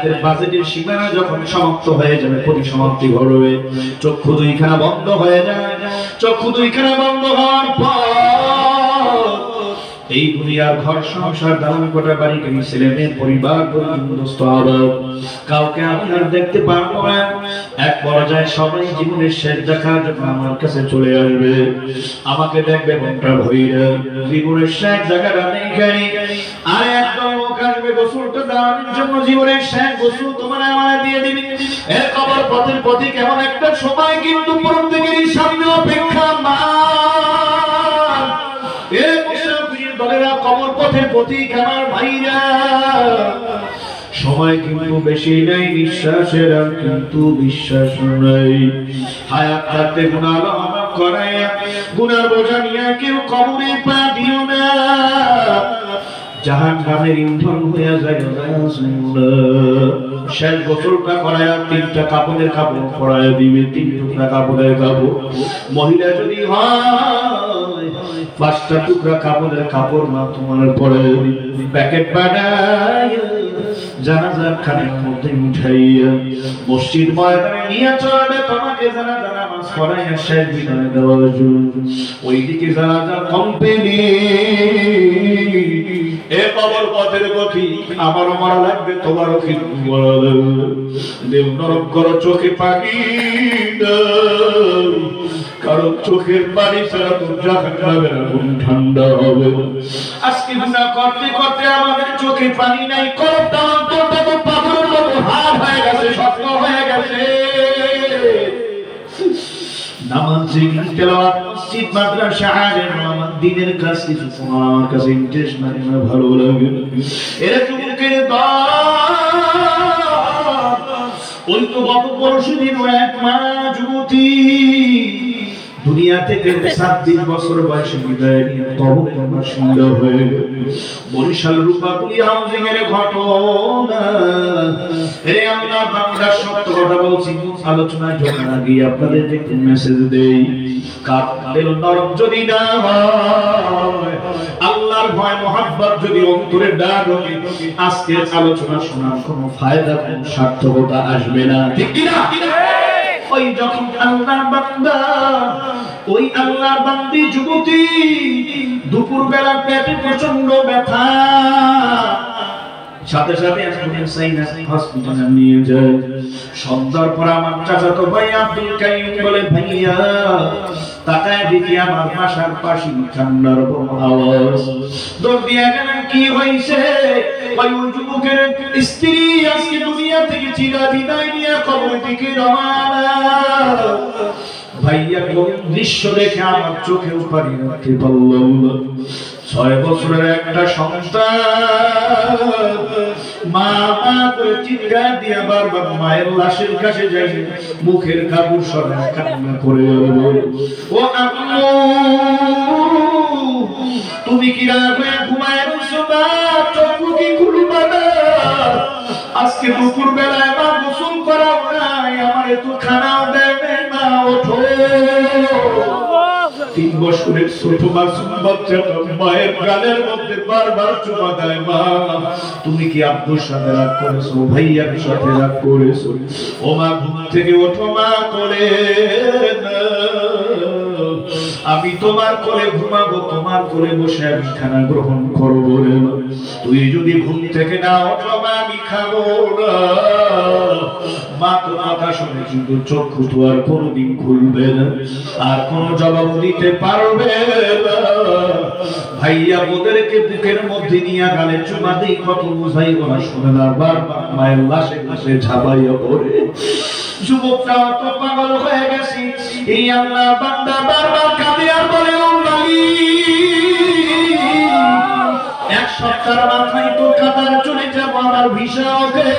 হায়াতের বাজেটের সীমানা যখন সমাপ্ত হয়ে যাবে, পরিসমাপ্তি ঘটবে, চক্ষু দুইখানা বন্ধ হয়ে যায়। চক্ষু দুইখানা বন্ধ হওয়ার পর এই দুনিয়ার ঘর সংসার দান কোটা বাড়ি গাড়ি ছেলে মেয়ে পরিবার বন্ধুস্থ আবাদ কাউকে আমি আর দেখতে পারবো না। এক পর্যায়ে সবাই জীবনের শেষ দেখা যখন আমার কাছে চলে আসবে, আমাকে দেখবে মনটা ভইরা, জীবনের শেষ জায়গাটা নেই গাড়ি। আর একদম লোক আসবে গোসলটা দেওয়ার জন্য, জীবনের শেষ গোসল তোমার আমার দিয়ে দিবি। এর কবর পথের পথিক এমন একটা সময় কিন্তু প্রত্যেকেরই সামনে অপেক্ষা মা। কবর পথের পথিক আমার ভাইরা, সময় কিন্তু বেশি নাই, নিঃশ্বাসের আর কিন্তু বিশ্বাস নাই। হায়াত থাকতে গুনাহ মাফ করাইয়া গুনার বোঝা নিয়ে কেউ কবরে পা দিও না, জাহান্নামের ইন্ধন হইয়া যায়। শেষ গোসলটা করাইয়া 3টা কাপড়ের কাপড় পরাইয়া দিবে, 3 টুকরা কাপড়ের কাপড়। মহিলা যদি হয় 5টা টুকরা কাপড়ের কাপড় মা তোমার পরে প্যাকেট বানাইয়া জানাজার খানের মধ্যে উঠাইয়া মসজিদ ময়দানে নিয়ে চলবে, তোমাকে জানাজা নামাজ পড়াইয়া শেষ বিদায় দেওয়ার জন্য। ওইদিকে জানাজা কোম্পানি এ কবর পথের গতি, আমারও মারা লাগবে, তোমারও কিন্তু মারা লাগবে। দেব নরম করো, চোখে পানি দাও, কারণ চোখের পানি ছাড়া তো জাহান্নামের আগুন ঠান্ডা হবে। আজকে গুনাহ করতে করতে আমাদের চোখে পানি নাই, কলবটা অন্তরটা তো পাথরের মতো হাড় হয়ে গেছে, শক্ত হয়ে গেছে। নামাজ জিকির তেলাওয়াত মসজিদ মাদ্রাসা আলেম আমার দ্বীনের কাজ কিছু আমার কাছে ইন্টারেস্ট না, ভালো লাগে এরা যুবকের দল। ওই তো গত পরশুদিন এক মা যুবতী দুনিয়া থেকে 26 বছর বয়সে বিদায় নিয়ে কবর বাসিন্দা হয়ে গেল। বরিশাল রূপাতুলি হাউজিং এর ঘটনা। হে আল্লাহ, বাংলার সত্য কথা বলছি, আলোচনায় ঢোকার আগে আপনাদের একটু মেসেজ দেই। কাপড়ের নরম যদি না হয়, আল্লাহর ভয় মহব্বত যদি অন্তরে না ঢোকে, আজকের আলোচনা শোনার কোনো ফায়দা, কোনো সার্থকতা আসবে না, ঠিক কি না? ওই যখন আল্লাহর বান্দা, ওই আল্লাহর বান্দি যুবতী দুপুর বেলা পেটে প্রচন্ড ব্যথা, সাথে সাথে হসপিটালে নিয়ে যায়। সন্ধ্যার পর আমার চাচাতো ভাই আব্দুল কাইয়ুম বলে, ভাইয়া তাকায় দেখি আমার বাসার পাশে কান্নার আওয়াজ। দৌড় দিয়ে গেলেন, কি হয়েছে? ওই যুবকের স্ত্রী আজকে দুনিয়া থেকে চিরবিদায় নিয়ে কবরের দিকে রওনা। ভাইয়া কোন দৃশ্য দেখে আমার চোখেও পানি রাখতে পারলাম না। 6 বছরের একটা সন্তান মা মা করে চিৎকার দিয়ে বারবার মায়ের লাশের কাছে যায়, মুখের কাপড় সরায় কান্না করে বলে, ও আম্মু তুমি কি রাত হয়ে ঘুমায় রইছো না? চোখ কি খুলবা না? আজকে দুপুর বেলায় মা গোসল করাও নাই, আমারে তো খানাও দেয় না, ওঠো। 3 বছরের ছোট মাসুম বাচ্চাটা মায়ের গালের মধ্যে বারবার চুমা দেয়। মা তুমি কি আব্বুর সাথে রাগ করেছো? ভাইয়ার সাথে রাগ করেছো? ও মা ঘুম থেকে ওঠো মা, করে না, আমি তোমার কোলে ঘুমাবো, তোমার কোলে বসে আমি খানা গ্রহণ করবো। তুই যদি ঘুম থেকে না ওঠো মা, আমি খাবো না। মা তো কথা শুনে কিন্তু চক্ষু তো আর কোনোদিন খুলবে না, আর কোনো জবাব দিতে পারবে না। ভাইয়া ওদেরকে বুকের মধ্যে নিয়ে গালে চুমা দিই, কত বুঝাই ওরা শুনে না, বারবার মায়ের লাশে লাশে ঝাঁপাইয়া পড়ে। যুবকটা অত পাগল হয়ে গেছে। এই আল্লাহ বান্দা বারবার কাঁদে আর বলে, ও মালিক, 1 সপ্তাহের মাথায় তো কাতার চলে যাব, আমার ভিসা ওঠে।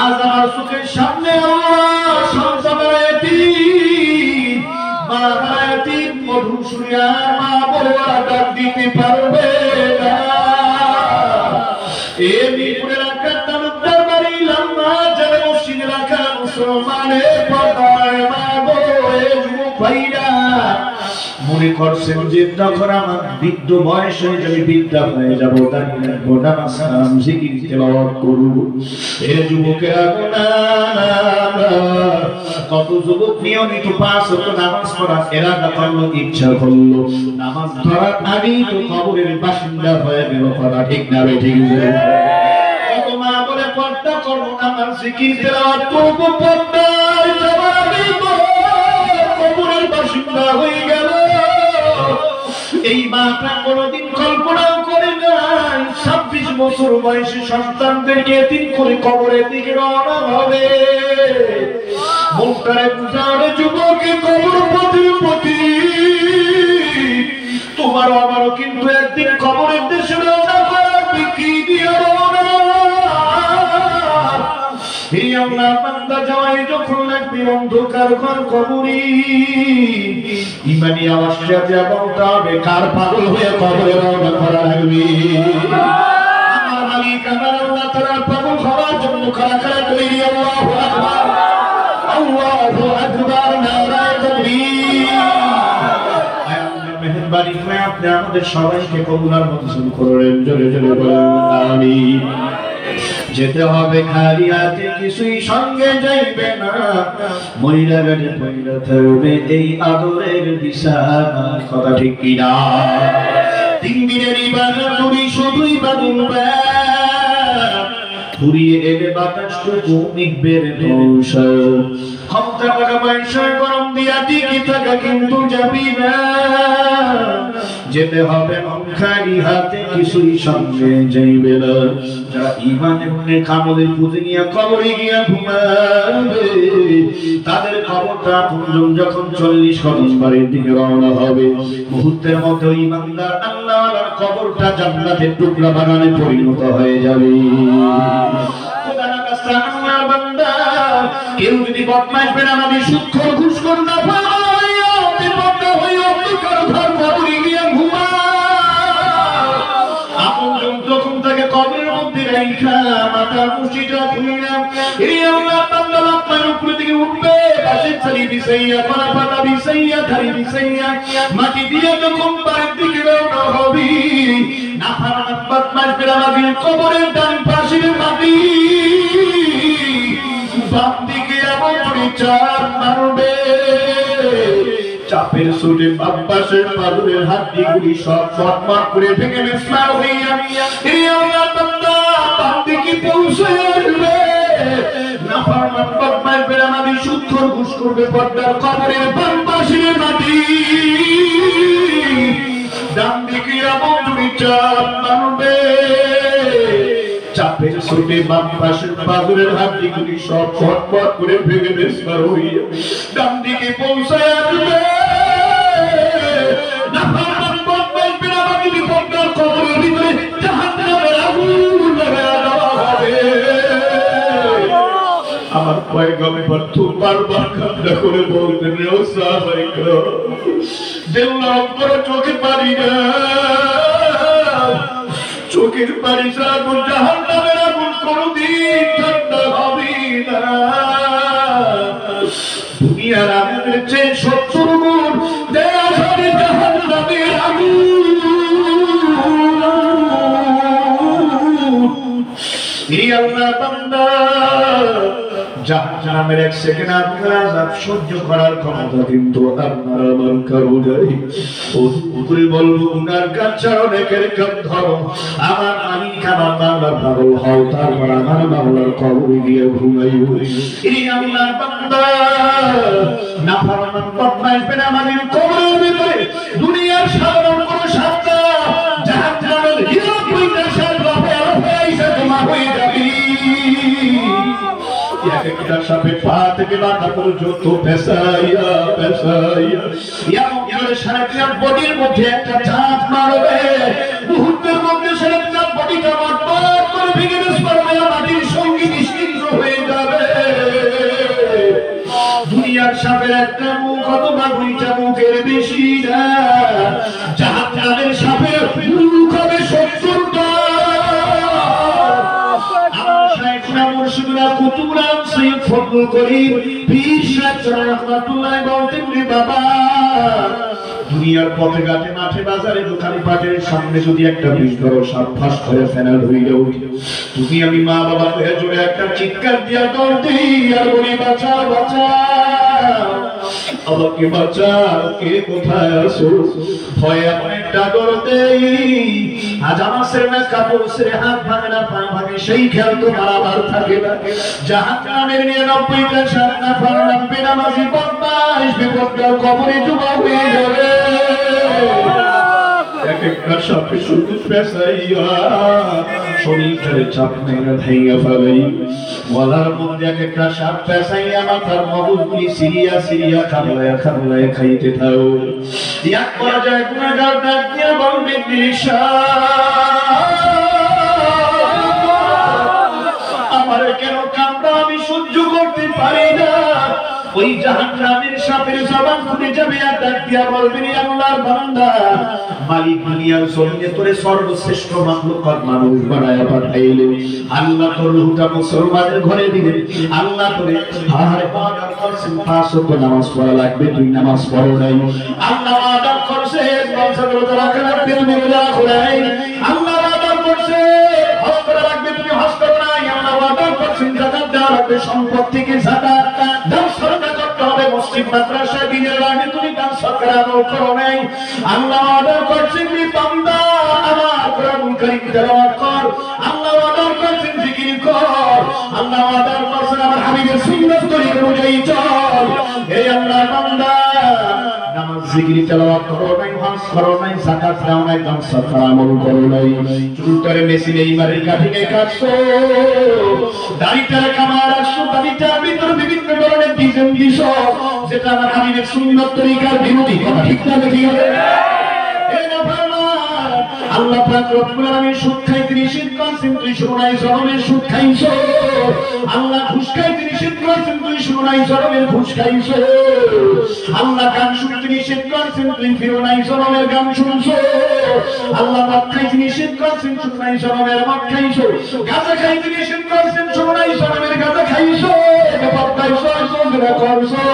আজ আমার চোখের সামনে আমার সন্তানের এতিম, মা এতিম, মধুর সুরিয়া মা বলে ডাক দিতে পারবে না। এ মিরপুরের আকার তালুকদার বাড়ি লম্বা যাবে মসজিদে রাখা মুসলমানের পর্দায় মা গো। এ যুবক ভাইরা মনে করছেন যে তখন আমার বৃদ্ধ বয়স হয়ে যাবে, বিদ্যা হয়ে যাব, দাঁড়িয়ে রাখবো, নামাজ কালাম জিকির তেলাওয়াত করব। এ যুবকেরা কত যুবক নিয়মিত 5 ওয়াক্ত নামাজ পড়ার ইরাদা করলো, ইচ্ছা করলো, নামাজ ধরার আগেই তো কবরের বাসিন্দা হয়ে গেল। কথা ঠিক না ঠিক না? কত মা বলে পর্দা করবো, নামাজ জিকির তেলাওয়াত করবো, পর্দার যাওয়ার আগেই কবরের বাসিন্দা হয়ে গেল। এই মাটা কোনদিন কল্পনাও করে নাই 26 বছর বয়সে সন্তানদেরকে এতিম করে কবরের দিকে রওনা হবে। মুখটারে বুঝারে যুবকে কবর প্রতি তোমার আমারও কিন্তু একদিন কবরের দেশে রওনা করবে, কি দিয়ে রওনা। এই আল্লাহ বান্দা যাওয়াই যখন লাগবে অন্ধকার ঘর কবরি, ইমানি আওয়াজটা দিয়ে বলতে হবে, কার পাগল হয়ে কবরে রওনা করা লাগবে। আমার মালিক আমার আল্লাহ তাআলা পাগল হওয়ার জন্য কারা কারা করি আল্লাহু আকবার, আল্লাহু আকবার, নারায়ে তাকবীর। আল্লাহ মেহেরবানি করে আপনি আমাদের সবাইকে কবুল মঞ্জুর করেন, জোরে জোরে বলেন আমিন। যেতে হবে খালি হাতে, কিছুই সঙ্গে যাইবে না, মহিলা গাড়ি মহিলা থাকবে এই আদরের বিছানা। কথা ঠিক কিনা? 3 দিনের ইবাদত করি শুধুই বাদুল ফুরিয়ে এলে বাতাসটুকু নিকবের ধ্বংস। ক্ষমতা টাকা পয়সা গরম দিয়া টিকে থাকা কিন্তু যাবি না, যেতে হবে খালি হাতে, কিছুই সঙ্গে যাইবে না। যারা ঈমানের নেক আমলের পুঁজি নিয়ে কবরে গিয়া ঘুমাবে, তাদের কবরটা যখন 40 কদম বাড়ির দিকে রওনা হবে, মুহূর্তের মধ্যে ঈমানদার আল্লাহর কবরটা জান্নাতের টুকরা বাগানে পরিণত হয়ে যাবে। আল্লাহর বান্দা, কেউ যদি বদমাইশ বেনামাজি সুদখোর ঘুষখোর না পায়, বিপদ হয়ে অন্ধকার ঘর কবরে গিয়া ঘুমায়। আপনজন যখন তাকে কবরের মধ্যে রাইখা মাথার মুষ্টিটা খুইলা, এই আল্লাহর বান্দা আপনার উপরে থেকে উঠবে, পাশে ছাড়ি বিছাইয়া, পালা পাতা বিছাইয়া, ধারি বিছাইয়া, মাটি দিয়ে যখন বাড়ির দিকে রওনা হবে, নাফরমান বদমাইশ বেনামাজির কবরের ডান পাশের মাটি বাম দিকে এমন করে চাপ মারবে, চাপের সুরে বাম পাশের পাথরের হাড্ডিগুলি সব ফটফট করে ভেঙে মিসমার হইয়া এই আল্লাহর বান্দা বাম দিকে পৌঁছে আসবে। নাফরমান বদমাইশ বেনামাজি সুদখোর ঘুষ করবে, পর্দার কবরের বাম পাশের মাটি ডান দিকে এমন করে চাপ মারবে, চাপের সুরে বাম পাশের পাথরের হাড্ডিগুলি সব ফটফট করে ভেঙে মিসমার হইয়া ডান দিকে পৌঁছে আসবে। নাফরমান বদমাইশ বেনামাজি পর্দার কবরের ভিতরে জাহান্নামের আগুন লাগায়া দেওয়া হবে। আমার পয়গম্বর বারবার কান্না করে বলতেন, ও সাহাবায়ে দেখলাম করে চোখে পানি না, চোখের পানি ছাড়া জাহান্নামের আগুন কোনদিন ঠান্ডা হবে না। দুনিয়ার আগুনের চেয়ে 70 গুণ দেয়া হবে জাহান্নামের আগুন। এই আল্লাহর বান্দা জাহান্নামের 1 সেকেন্ড আযাব সহ্য করার ক্ষমতা কিন্তু আপনার আমার কারো নাই। ওরে বলবো উনার কাছে অনেকের কাম ধরো, আমার মালিক আমার মাওলার পাগল হও, তারপর আমার মাওলার কবরে গিয়ে ঘুমাইও। এই আল্লাহর বান্দা নাফরমান বদমাইশ বেনামাজির কবরের ভিতরে দুনিয়ার সাধারণ কোন সাতটা জাহান্নামের হিসাব পয়সা রফে আইসা জমা হয়ে যাবে। একটা সাপে পা থেকে মাথা পর্যন্ত পেশাইয়া পেশাইয়া এমন করে সারা বডির মধ্যে একটা চাপ মারবে, মুহূর্তের মধ্যে সারা বডিটা মটমট করে ভেঙে পড়বে, মাটির সঙ্গে নিশ্চিন্ত হয়ে যাবে। দুনিয়ার সাপের একটা মুখ অথবা 2টা মুখের বেশি না, জাহান্নামের সাপের মুখ হবে 70টা। মুর্শিদুল্লাহ কুতুবুল সৈয়দ ফজলুল করিম পীর সাহেব রহমাতুল্লাহ বলতেন, বাবা দুনিয়ার পথে ঘাটে মাঠে বাজারে দোকান পাটের সামনে যদি একটা বিষ বড় সাপ ফাঁস করে ফেনা ধরে উঠে, তুমি আমি মা বাবা হয়ে জুড়ে একটা চিৎকার দিয়া দৌড় দিই আর বলি বাঁচাও বাঁচাও, আমাকে বাঁচাও, কে কোথায় আছো? ভয়ে অনেকটা দৌড় দেই। আজ আমার ছেলে কাপড় ছেড়ে হাত ভাঙে না পা ভাঙে, সেই খেয়াল তো আবার থাকে না। জাহান্নামের 99টা সান্না ফারাম বেনামাজি বদমাশ বিপদগার কবরে জমা হয়ে যাবে। এক একটা সাপে শুধু পেশাইয়া শরীরের চাপ মেরে ভেঙে ফেলাই, গলার মধ্যে এক একটা সাপ পেশাইয়া মাথার মগজগুলি সিরিয়া সিরিয়া খাবলায় খাবলায় খাইতে থাও। ইয়াক করা যায় গুনাহগার ডাক দিয়া বলবে দিশা, আমার কেন কামড়া আমি সহ্য করতে পারি না। ওই জাহান্নামের সাপের জবান খুলে যাবে আর ডাক দিয়া বলবেন আল্লাহর বান্দা, মালিক দুনিয়ার জমিনে তোরে সর্বশ্রেষ্ঠ মাখলুকাত মানুষ বানায়া পাঠাইলে, আল্লাহ তোর রূহটা মুসলমানের ঘরে দিলেন, আল্লাহ তোরে আর ইবাদত করছেন, 5 ওয়াক্ত নামাজ পড়া লাগবে, তুই নামাজ পড়ো নাই। আল্লাহ ওয়াদা করছে রমজান রোজা রাখা লাগবে, তুমি রোজা রাখো নাই। আল্লাহ ওয়াদা করছে হজ করা লাগবে, তুমি হজ করো নাই। আল্লাহ ওয়াদা করছেন যাকাত দেওয়া লাগবে, সম্পদ থেকে যাকাত দাও, সরকার করতে হবে, মসজিদ মাদ্রাসা দিনের লাগে তুমি দান সরকার আমল করো নাই। আল্লাহ অর্ডার করছেন বান্দা আমার কোরআনুল কারীম তেলাওয়াত কর, আল্লাহ অর্ডার করছেন জিকির কর, আল্লাহ অর্ডার করছেন আমার হাবিবের সুন্নাত তরিকা অনুযায়ী চল। হে আল্লাহ বান্দা নামাজ জিকির তেলাওয়াত করো নাই, হজ করো নাই, যাকাত দাও নাই, দান সরকার আমল করো নাই, চুলটারে মেশিনে ইমারের কাঠিনে কাটছো, দাড়িটারে কামার রাখছো, দাড়িটার ভিতর বিভিন্ন ধরনের ডিজাইন দিছো, যেটা আমার হাবিবের সুন্নাত তরিকার বিরোধী। কথা ঠিক না ঠিক আছে? আল্লাহ পাক রব্বুল আলামিন সুদ খাইতে নিষেধ করেছেন, তুই শুনো নাই, জনমের সুদ খাইছো। আল্লাহ ঘুষ খাইতে নিষেধ করেছেন, তুই শুনো নাই, জনমের ঘুষ খাইছো। আল্লাহ গান শুনতে নিষেধ করেছেন, তুই ফিরো নাই, জনমের গান শুনছো। আল্লাহ মদ খাইতে নিষেধ করেছেন, শুনো নাই, জনমের মদ খাইছো। গাঁজা খাইতে নিষেধ করেছেন, শুনো নাই, জনমের গাঁজা খাইছো। বেপর খাইছো, জোরা করছো।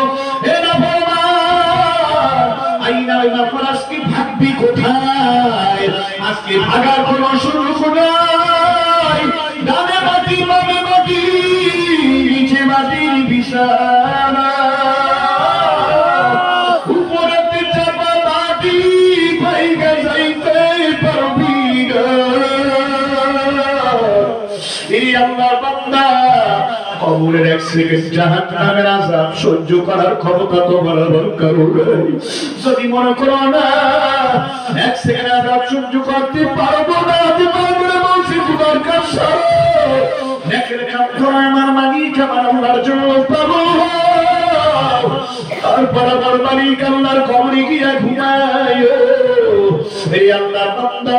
হে নাফরমান, আইনা আইনা ফরাসকি ভাগবি কোথায়? আজকে ভাগার কোনো সুযোগ নাই। ডানে মাটি বামে মাটি, নিচে মাটির বিছানা, উপরেতে চাপা মাটি, ভাইগা যাইতে পারবি না। এই আল্লাহর বান্দা, কবরের 1 সেকেন্ড জাহান্নামের আযাব সহ্য করার ক্ষমতা তোমার দরকার নাই। যদি মনে করো না 1 সেকেন্ড আযাব সহ্য করতে পারবো না, তোমার মনে বলছি দরকার সব নেকের কাম করো, আমার মালিক আমার আল্লাহর জন্য পাবো। তারপর আমার মালিক আল্লাহর কবরে গিয়া ঘুমায়। এই আল্লাহর বান্দা,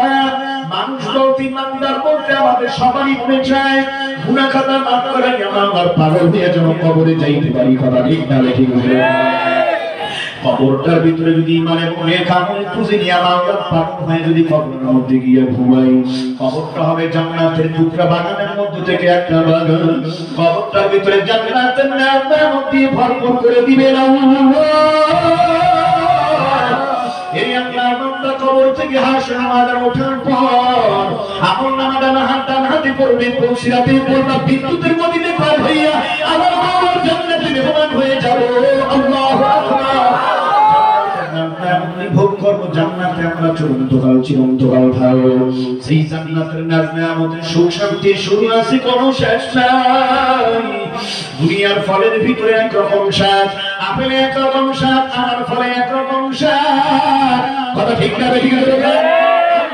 মানুষ বলতে ইমানদার বলতে আমাদের সবারই মনে চায় গুনাহ খাতা মাফ করে আমার পাগল দিয়ে যেন কবরে যাইতে পারি। কথা ঠিক না ঠিক আছে? কবরটার ভিতরে যদি ইমানের অনেক আমল খুঁজে নিয়ে আমার পাগল হয়ে যদি কবরের মধ্যে গিয়ে ঘুমাই, কবরটা হবে জান্নাতের টুকরা বাগানের মধ্যে থেকে একটা বাগান। কবরটার ভিতরে জান্নাতের নেয়ামত দিয়ে ভরপুর করে দিবেন আল্লাহ। এই আল্লাহর বান্দা কবর থেকে হাসর নামাজের ওঠার পর আমল নামা ডান হাতে পড়বে, পৌঁছিরাতে পড়বা বিদ্যুতের গতিতে পার হইয়া আমার কবর জান্নাতে মেহমান হয়ে যাব। আল্লাহু আকবার। ভোগ করব জান্নাতে, আমরা চিরন্তকাল থাকবো। সেই জান্নাতের নেয়ামতের সুখ শান্তি শুরু আছে, কোনো শেষ নাই। দুনিয়ার ফলের ভিতরে একরকম স্বাদ, আপেল একরকম স্বাদ, আমার ফলে একরকম স্বাদ। কথা ঠিক না ঠিক আছে?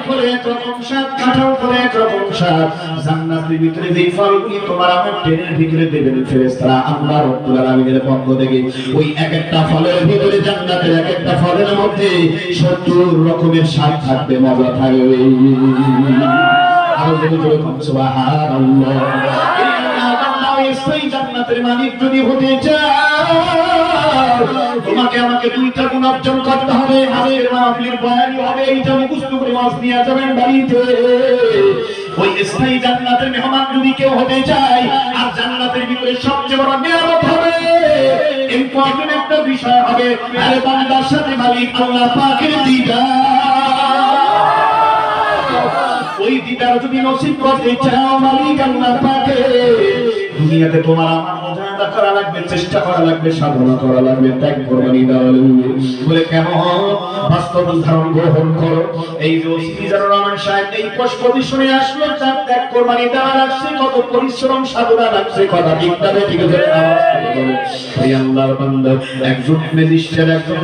ফলে একরকম স্বাদ, কাঁঠাল ফলে একরকম স্বাদ। জান্নাতের ভিতরে যেই ফলগুলি তোমার আমার ট্রেনের ভিতরে দেবেন ফেরেশতারা আল্লাহ রাব্বুল আলামিনের পক্ষ থেকে, ওই এক একটা ফলের ভিতরে জান্নাতের এক একটা ফলের মধ্যে 70 রকমের স্বাদ থাকবে, মজা থাকবে। আর যদি সুবহানাল্লাহ। সেই জান্নাতের মালিক যদি হতে চাও, তোমাকে আমাকে 2টা গুণ অর্জন করতে হবে। আজকের মাহফিলের বয়ানি হবে, এইটা মুখস্থ করে ওয়াজ নিয়ে যাবেন বাড়িতে। ওই স্থায়ী জান্নাতের মেহমান যদি কেউ হতে চায়, আর জান্নাতের ভিতরে সবচেয়ে বড় নিয়ামত হবে কঠিন একটা বিষয় হবে। আরে বান্দার সাথে মালিক আল্লাহ পাকের দিদার, ওই দিদার যদি নসিব করতে চাও মালিক আল্লাহ পাকে, দুনিয়াতে তোমার আমার মুজাহাদা করা লাগবে, চেষ্টা করা লাগবে, সাধনা করা লাগবে, ত্যাগ কোরবানি দেওয়া লাগবে। বলে কেমন? বাস্তব উদাহরণ গ্রহণ করো। এই যে মিজানুর রহমান সাহেব এই পজিশনে আসলো, তার ত্যাগ কোরবানি দেওয়া লাগছে, কত পরিশ্রম সাধনা লাগছে, কথা ঠিক না ঠিক আছে? এই আল্লাহর বান্দা একজন ম্যাজিস্ট্রেট, একজন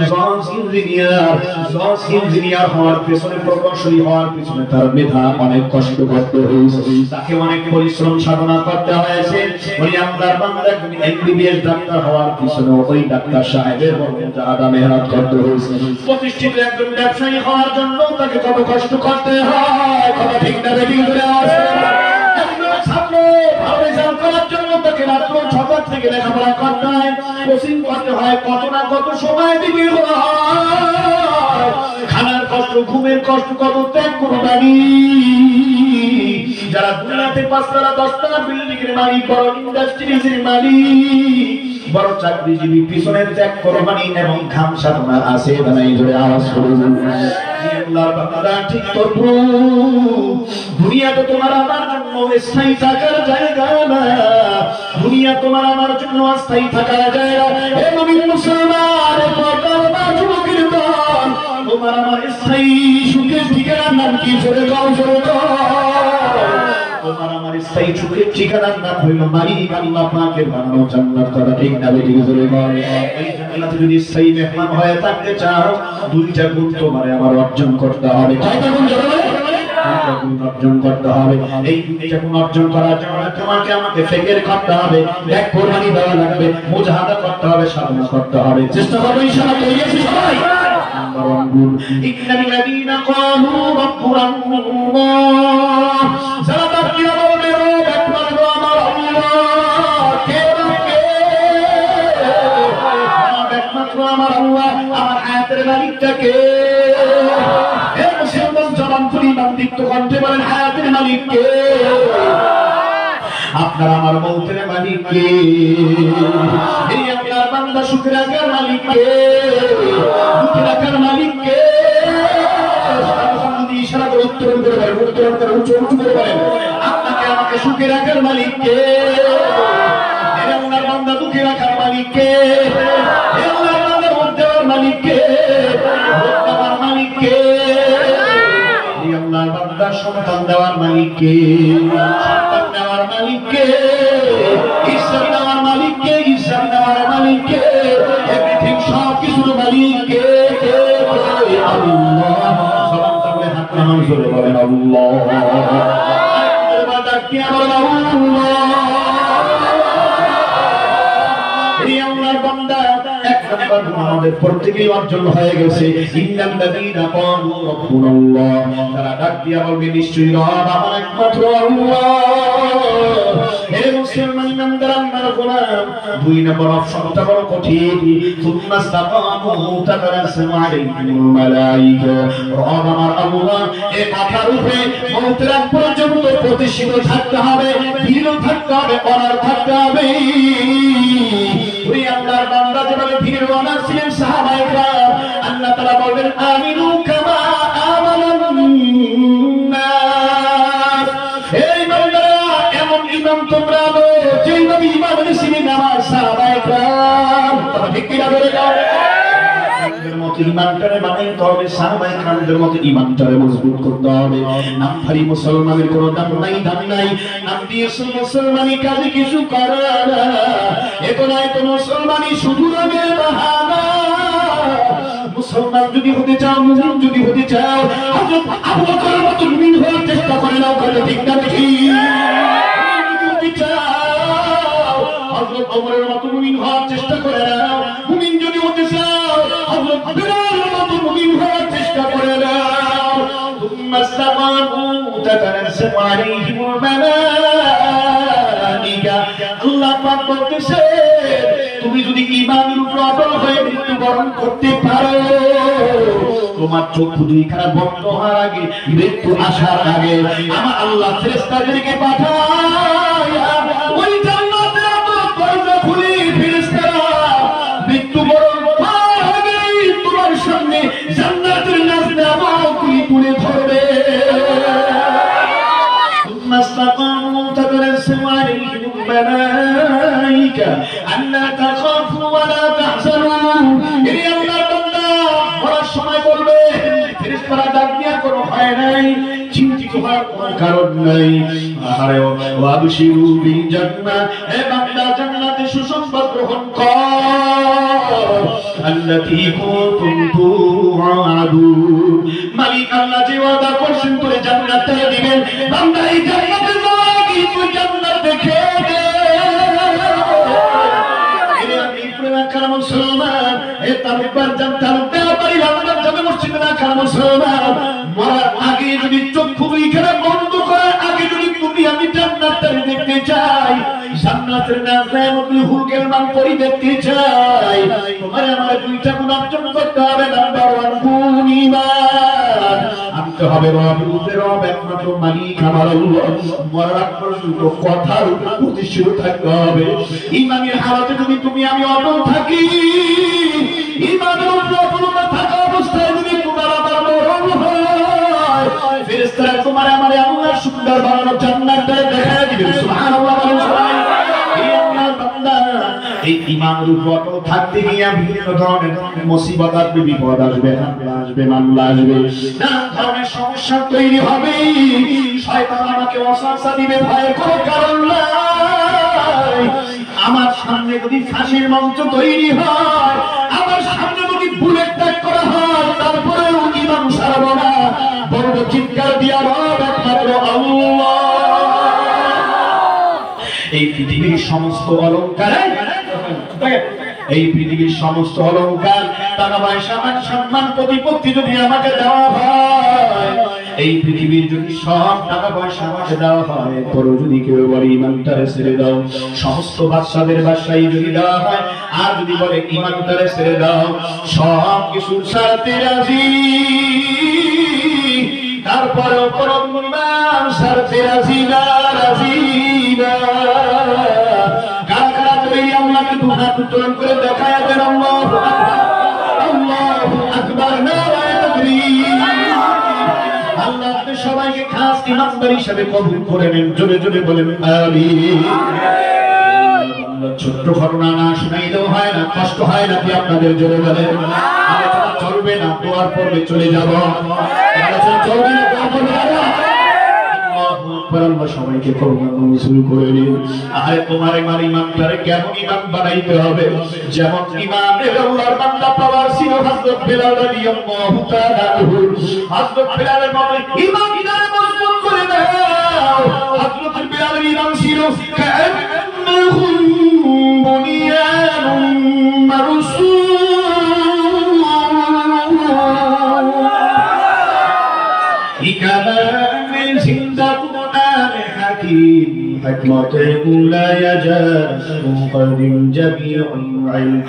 জজ ইঞ্জিনিয়ার হওয়ার পেছনে, প্রকৌশলী হওয়ার পেছনে তার মেধা অনেক কষ্ট করতে হয়েছে, তাকে অনেক পরিশ্রম সাধনা করতে হয়েছে। ওই আল্লাহর বান্দা এমবিবিএস ডাক্তার হওয়ার পিছনে ওই ডাক্তার সাহেবের যারা মেহনত করতে হয়েছে। প্রতিষ্ঠিত একজন ব্যবসায়ী হওয়ার জন্য তাকে কত কষ্ট করতে হয়, কথা ঠিক না ঠিক করে আছে? একজন ছাত্র ভালো রেজাল্ট করার জন্য তাকে রাত্র 6টা থেকে লেখাপড়া করতে হয়, কোচিং করতে হয়, কত না কত সময় দিতে হয়, খানার কষ্ট, ঘুমের কষ্ট, কত ত্যাগ কোরবানি। যারা দুনিয়াতে 5 তলা 10 তলা বিল্ডিং এর মালিক, বড় ইন্ডাস্ট্রিজ এর মালিক, বড় চাকরিজীবী, পিছনের ত্যাগ কোরবানি এবং ঘাম সাধনা আছে বানাই ধরে আওয়াজ করে আল্লাহর বান্দা ঠিক তো। দুনিয়া তো তোমার আমার জন্য স্থায়ী থাকার জায়গা না, দুনিয়া তোমার আমার জন্য অস্থায়ী থাকার জায়গা। হে মুমিন মুসলমান, যুবকের দল, তোমার আমার স্থায়ী সুখের ঠিকানার নাম কি? জোরে গাও, জোরে গাও। তোমার আমার স্থায়ী সুখের ঠিকানার নাম হইল মালিক আল্লাহ পাকের বানানো জান্নাত, কথা ঠিক না ঠিক জোরে গাও। এই জান্নাতে যদি স্থায়ী মেহমান হয়ে থাকতে চাও, 2টা গুণ তোমার আমার অর্জন করতে হবে। কয়টা গুণ? অর্জন করতে হবে। এই 2টা গুণ অর্জন করার জন্য তোমাকে আমাকে ফিকির করতে হবে, ত্যাগ কোরবানি দেওয়া লাগবে, মুজাহাদা করতে হবে, সাধনা করতে হবে। চেষ্টা করব ইনশাআল্লাহ। তৈরি আছি সবাই? নাম্বার 1 গুণ, ইন্নাল্লাযীনা ক্বালু রাব্বুনা আল্লাহ, যারা তাকিয়া বলবে রব একমাত্র আমার আল্লাহ। কে রব? একমাত্র আমার আল্লাহ। আমার হায়াতের মালিকটা কে? হে মুসলমান, জবান খুলে ইমান দীপ্ত কণ্ঠে বলেন, হায়াতের মালিক কে? আপনার আমার মৌতের মালিক কে? এই আপনার বান্দা সুখে রাখার মালিক কে? দুঃখে রাখার মালিক কে? যদি ইশারা করে উত্তরণ করে বলেন, উত্তরণ করে উঁচু উঁচু করে বলেন, আপনাকে আমাকে সুখে রাখার মালিক কে? এই আপনার বান্দা দুঃখে রাখার মালিক কে? এই আপনার বান্দার ভোট দেওয়ার মালিক কে? ভোট দেওয়ার মালিক কে? এই আল্লাহর বান্দা সন্তান দেওয়ার মালিক কে? সন্তান দেওয়ার মালিক কে? ইসলাম দেওয়ার মালিক কে? ইসলাম দেওয়ার মালিক কে? এভরিথিং, সব কিছুর মালিক কে? আল্লাহ। সবাই তাহলে হাত নামান জোরে বলেন আল্লাহ। আরেকবার বান্দা কে বলেন আল্লাহ। এই আল্লাহর বান্দা এক নাম্বার আমাদের প্রত্যেকই অর্জন হয়ে গেছে। ইন্নাল্লাযীনা ক্বালু রাব্বুনাল্লাহ, তারা ডাক দিয়া বলবে নিশ্চয়ই রব আমার একমাত্র আল্লাহ। হে মুসলমান ইমানদার আমার গোলাম, 2 নম্বর অপশনটা বড় কঠিন। সুম্মা ইসতাকামু তাতানাজ্জালু আলাইহিমুল মালায়েকা, রব আমার আল্লাহ। এই কথার উপরে মওতের আগ পর্যন্ত প্রতিষ্ঠিত থাকতে হবে, দৃঢ় থাকতে হবে, অনার থাকতে হবে। ওই আল্লাহর বান্দা যেভাবে ধীরে অনার ছিলেন সাহাবায়ে কেরাম, আল্লাহ তাআলা বলবেন আমিনু কামা আমানান নাস। এই বান্দারা এমন ঈমান তোমরা আনো যেইভাবে ঈমান এনেছিলেন আমার সাহাবায়ে কেরাম। তোমরা ঠিক কি না বলে যাও? সাহাবাদের মতো ঈমানটারে বানাইতে হবে, সাহাবায়ে কেরামদের মতো ঈমানটারে মজবুত করতে হবে। নামধারী মুসলমানের কোনো দাম নাই, দাম নাই। নাম দিয়েছে মুসলমানি, কাজে কিছু করে না। এতো মুসলমানি শুধু নামের বাহানা। মুসলমান যদি হতে চাও, মুমিন যদি হতে চাও, হযরত আবু বকরের মতো মুমিন হওয়ার চেষ্টা করে নাও, করে ঠিক না দেখি? যদি চাও হযরত ওমরের মতো মুমিন হওয়ার চেষ্টা করে নাও। মুমিন যদি হতে চাও, হযরত বিলালের মতো মুমিন হওয়ার চেষ্টা করে নাও। ثم استقاموا تتنزل عليهم الملائكة, আল্লাহ পাক বলতেছে তুমি যদি ঈমানের উপর অটল হয়ে মৃত্যুবরণ করতে পারো, তোমার চক্ষু দুইখানা বন্ধ হওয়ার আগে, মৃত্যু আসার আগে আমার আল্লাহ ফেরেশতাদেরকে পাঠায় ওই জান্নাতের দরজা খুলে ফেরেশতারা আল্লাহ তাখাফু ওয়া লা তাহজানু এই আল্লাহর বান্দা মরার সময় বলবে ফেরেশতারা ডাক দিয়া কোনো ভয় নাই চিন্তিত হওয়ার কোনো কারণ নাই আরে ওয়াবশিরু বিল জান্নাহ হে বান্দা জান্নাতে সুসংবাদ গ্রহণ কর আল্লাতী কুনতুম তুআদুন মালিক আল্লাহ যে ওয়াদা করছেন তোরে জান্নাতটা দিবেন বান্দা এই জান্নাতে যাওয়া কি তুই জান্নাত দেখে দে এরে আমি প্রেমা কালাম মুসলমান এ তারপর জান্নাত পারি আল্লাহ যাবে মসজিদে না কালাম মুসলমান মরার আগে যদি চক্ষু দুইখানা বন্ধ করে আগে যদি তুমি আমি জান্নাতটা দেখতে চাই জান্নাতের নাজরাতুল হুরকের মান পরি দেখতে চাই তোমার আমার দুইটা গুণ অর্জন করতে হবে নাম্বার 1 গুণ ঈমান আনতে হবে রবের রব একমাত্র মালিক আমার আল্লাহ মরার পর্যন্ত কথার উপর প্রতিষ্ঠিত থাকতে হবে ঈমানের হালতে যদি তুমি আমি অটল থাকি ঈমানের উপর অটল থাকা অবস্থায় যদি তোমার আমার মরণ হয় ফেরেশতারা তোমার আমার আল্লাহ সুন্দর বানানো জান্নাতটা দেখায় দিবে সুবহানাল্লাহ এই ঈমানের উপর অটল থাকতে গিয়ে বিভিন্ন ধরনের মুসিবত আসবে বিপদ আসবে মামলা আসবে নানা ধরনের সমস্যা তৈরি হবে শয়তান আমাকে ওয়াসওয়াসা দিবে ভয়ের কোনো কারণ নাই আমার সামনে যদি ফাঁসির মঞ্চ তৈরি হয় আমার সামনে যদি বুলেট ট্যাগ করা হয় তারপরেও ঈমান ছাড়বো না বড় চিৎকার দিয়া রব একমাত্র আল্লাহ এই পৃথিবীর সমস্ত অলংকার এই পৃথিবীর সমস্ত অলংকার টাকা পয়সা মান সম্মান প্রতিপত্তি যদি আমাকে দেওয়া হয় এই পৃথিবীর যদি সব টাকা পয়সা আমাকে দেওয়া হয় পরও যদি কেউ বলে ঈমানটারে ছেড়ে দাও সমস্ত বাদশাদের বাদশাহী যদি দেওয়া হয় আর যদি বলে ঈমানটারে ছেড়ে দাও সব কিছু ছাড়তে রাজি তারপরেও পরম ঈমান ছাড়তে রাজি না কারা কারা তৈরি আল্লাহকে দুহাত উত্তোলন করে দেখায় দেন আল্লাহু আকবার নারায়ে তাকবীর আল্লাহ আপনি সবাইকে খাস ইমানদার হিসেবে কবুল করে নেন জোরে জোরে বলেন আমিন ছোট্ট ঘটনা না শুনাইলেও হয় না কষ্ট হয় না কি আপনাদের জোরে বলেন আলোচনা চলবে না দোয়ার পর্বে চলে যাব আলোচনা চলবে না দোয়ার পর্বে যাব সবাইকে করুণা শুরু করে দিন আরে তোমার আমার ঈমানটারে কেমন ঈমান বানাইতে হবে যেমন ঈমানের আল্লাহর বান্দা পাওয়ার ছিল হযরত বেলাল রাদিয়াল্লাহু তাআলা হযরত বেলালের মতো ঈমানটারে মজবুত করে দাও হযরত বেলালের ঈমান ছিল কান্নাহুম বুনিয়ানুম মারসুস ইকামান জিন্দা حكيم حكمة لا يجاز منقدم جميع العلم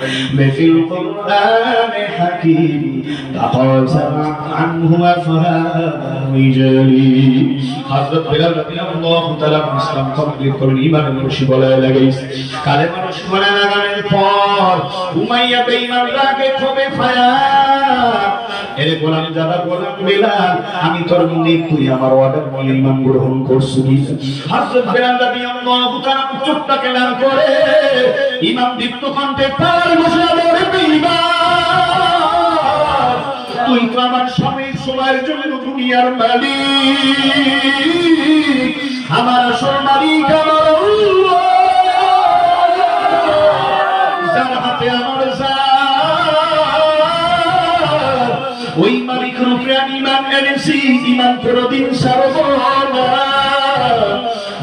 في القرآن حكيم تقاسم عنه أفهام رجالي حضرت بلال رضي الله تعالى عنه ইসলাম কমপ্লিট করে ঈমানের খুশি বলায় লাগাইছে কালে মানুষ মনে লাগানোর পর উমাইয়া বেঈমান রাগে ক্ষোভে ফায়ার এরে গোলাম যারা গোলাম বেলাল আমি তোর মুনি তুই আমার অর্ডার নিয়ে ঈমান গ্রহণ করছিস হযরত বেলাল রাদিয়াল্লাহু তাআলা চুপটাকে লাল করে ইমাম দীপ্ত কণ্ঠে পার বসে বলে বেঈমান তুই তো আমার স্বামীর সময়ের জন্য দুনিয়ার মালিক আমার আসল মালিক আমার আল্লাহ যার হাতে আমার ওই মালিক রূপে আমি ঈমান এনেছি ঈমান কোনদিন ছাড়ব না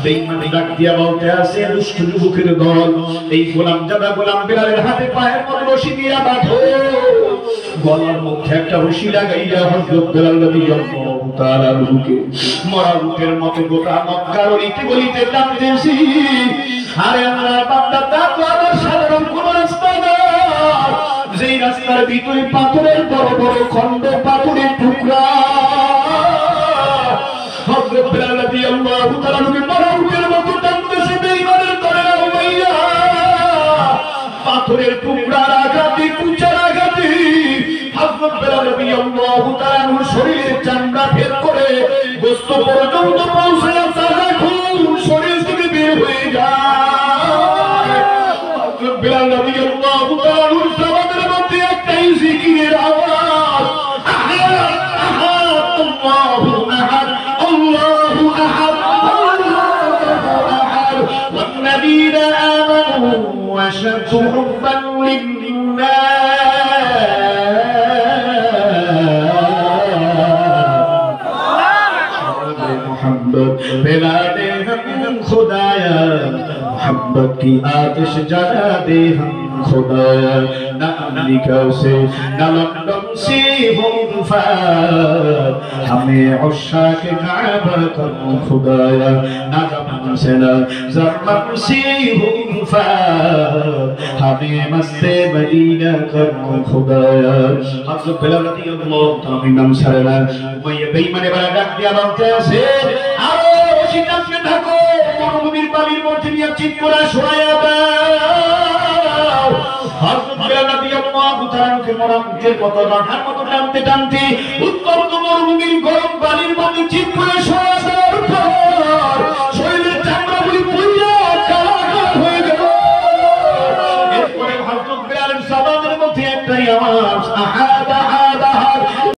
বেঈমান ডাক দিয়া বলতে আছে দুষ্ট যুবকের দল এই গোলাম জাদা গোলাম বেলালের হাতে পায়ের মধ্যে রশি দিয়া বাঁধো গলার মধ্যে একটা রশি লাগাইয়া হযরত বেলাল রাদিয়াল্লাহু তাআলা রুকে মরা রূপের মতো গোটা মক্কার অলিতে গলিতে টানতেছি আরে আল্লাহর বান্দা তা তো আমার সাধারণ কোন রাস্তা না যেই রাস্তার ভিতরে পাথরের বড় বড় খন্ড পাথরের টুকরা হযরত বেলাল রাদিয়াল্লাহু তাআলা নবী মরউটের মতো টানতেছে বেঈমানের দলে উমাইয়া পাথরের টুকরার আঘাতে কুচার আঘাতে হযরত বেলাল রাদিয়াল্লাহু তাআলা নবীর শরীরের চামড়া ভেদ করে গোশত পর্যন্ত পৌঁছে তাজা খুন শরীর থেকে বের হয়ে যায় বেলাল রাদিয়াল্লাহু তাআলা সাহাবাদের মধ্যে একটাই জিকিরের আওয়াজ, আহাদ আহাদ আল্লাহু আহাদ আল্লাহু আহাদ আল্লাহু আহাদ। ওয়াল্লাযীনা আমানু ওয়াশাদ্দু হুব্বান बेलादे हम खुदाया मोहब्बत की आतिश जला दे हम खुदाया, न अमेरिका से न लंदन से हो फार, हमें उश्शाक काबा कर खुदाया, न जमन से न जमन से हो फार, हमें मस्ते मदीना कर खुदाया। हज़रत बिलाल रज़ियल्लाहु ताला इमाम सरला मैं बेईमाने वाला डाक दिया बोलते से आओ সিদ্ধান্ত নিয়ে থাকো, মরুভূমির বালির মধ্যে নিয়ে চিৎ করে শোয়া দাও। হযরত বিলাল রাদিয়াল্লাহু তাআলাকে মরণের মতো ডাঁটার মতো টানতে টানতে উত্তপ্ত মরুভূমির গরম বালির মধ্যে চিৎ করে শোয়া দেওয়ার পর শরীরের চামড়াগুলি পুড়িয়া কালো হয়ে গেল। এরপরে হযরত বিলালের জবানের মধ্যে একটাই আওয়াজ,